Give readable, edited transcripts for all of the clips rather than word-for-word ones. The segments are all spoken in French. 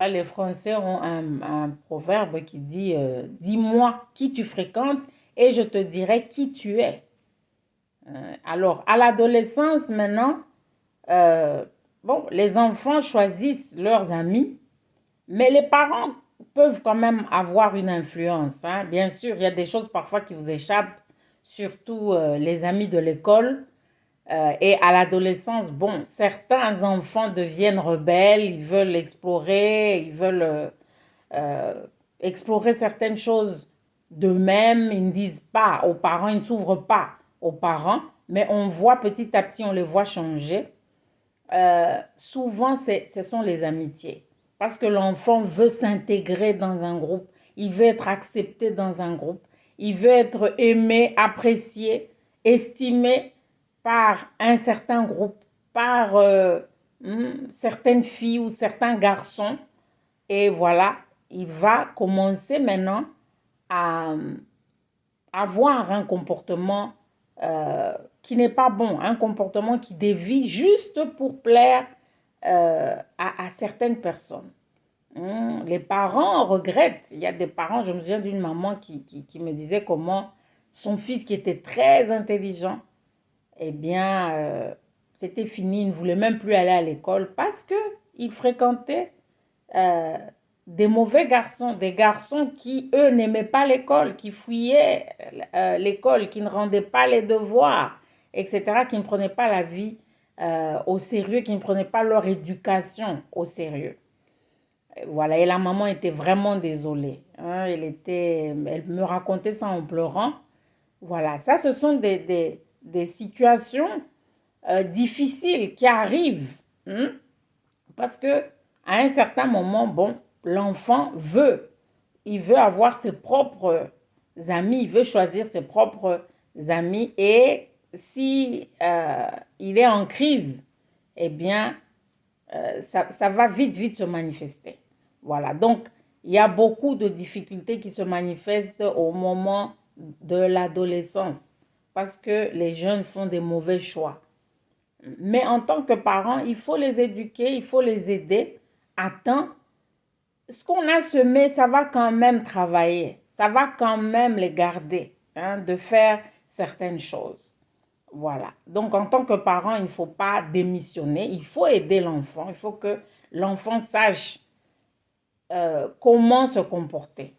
Les Français ont un proverbe qui dit dis-moi qui tu fréquentes et je te dirai qui tu es. Alors, à l'adolescence maintenant, euh, bon, les enfants choisissent leurs amis, mais les parents peuvent quand même avoir une influence, hein. Bien sûr, il y a des choses parfois qui vous échappent, surtout les amis de l'école. Et à l'adolescence, bon, certains enfants deviennent rebelles, ils veulent explorer, ils veulent euh, explorer certaines choses d'eux-mêmes. Ils ne disent pas aux parents, ils ne s'ouvrent pas aux parents, mais on voit petit à petit, on les voit changer. Souvent, ce sont les amitiés. Parce que l'enfant veut s'intégrer dans un groupe, il veut être accepté dans un groupe, il veut être aimé, apprécié, estimé par un certain groupe, par certaines filles ou certains garçons. Et voilà, il va commencer maintenant à avoir un comportement qui n'est pas bon, un comportement qui dévie juste pour plaire à certaines personnes. Les parents regrettent. Il y a des parents, je me souviens d'une maman qui me disait comment son fils qui était très intelligent, eh bien, c'était fini, il ne voulait même plus aller à l'école parce qu'il fréquentait euh, des mauvais garçons, des garçons qui, eux, n'aimaient pas l'école, qui fuyaient l'école, qui ne rendaient pas les devoirs, etc., qui ne prenaient pas la vie au sérieux, qui ne prenaient pas leur éducation au sérieux. Voilà, et la maman était vraiment désolée, hein. Elle me racontait ça en pleurant. Voilà, ça, ce sont des situations difficiles qui arrivent, hein, parce que à un certain moment, bon, l'enfant il veut avoir ses propres amis, il veut choisir ses propres amis et si il est en crise, eh bien, ça va vite se manifester. Voilà, donc il y a beaucoup de difficultés qui se manifestent au moment de l'adolescence parce que les jeunes font des mauvais choix. Mais en tant que parents, il faut les éduquer, il faut les aider à temps. Ce qu'on a semé, ça va quand même travailler, ça va quand même les garder, hein, de faire certaines choses. Voilà. Donc, en tant que parent, il ne faut pas démissionner, il faut aider l'enfant, il faut que l'enfant sache comment se comporter.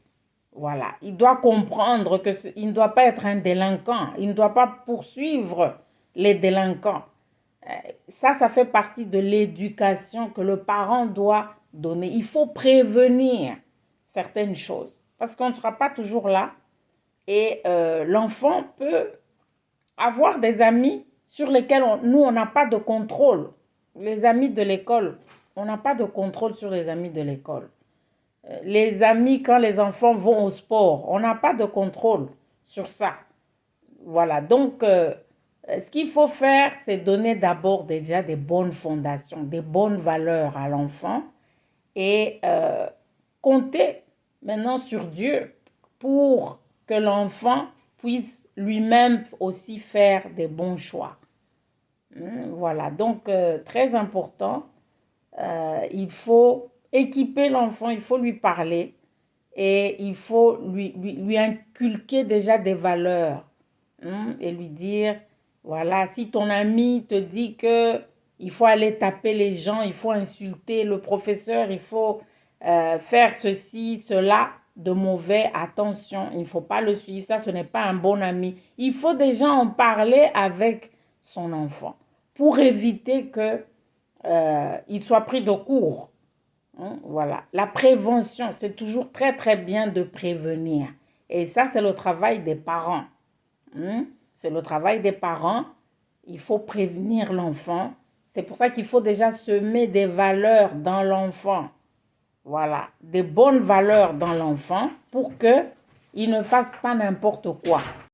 Voilà. Il doit comprendre qu'il ne doit pas être un délinquant, il ne doit pas poursuivre les délinquants. Ça fait partie de l'éducation que le parent doit donner. Il faut prévenir certaines choses parce qu'on ne sera pas toujours là et l'enfant peut avoir des amis sur lesquels nous, on n'a pas de contrôle. Les amis de l'école, on n'a pas de contrôle sur les amis de l'école. Les amis, quand les enfants vont au sport, on n'a pas de contrôle sur ça. Voilà, donc ce qu'il faut faire, c'est donner d'abord déjà des bonnes fondations, des bonnes valeurs à l'enfant et compter maintenant sur Dieu pour que l'enfant puisse lui-même aussi faire des bons choix. Voilà, donc très important, il faut équiper l'enfant, il faut lui parler et il faut lui inculquer déjà des valeurs, et lui dire, voilà, si ton ami te dit que il faut aller taper les gens, il faut insulter le professeur, il faut faire ceci, cela de mauvais, attention, il ne faut pas le suivre, ça ce n'est pas un bon ami. Il faut déjà en parler avec son enfant pour éviter que il soit pris de court. Voilà. La prévention, c'est toujours très bien de prévenir. Et ça, c'est le travail des parents. C'est le travail des parents. Il faut prévenir l'enfant. C'est pour ça qu'il faut déjà semer des valeurs dans l'enfant. Voilà, des bonnes valeurs dans l'enfant pour qu'il ne fasse pas n'importe quoi.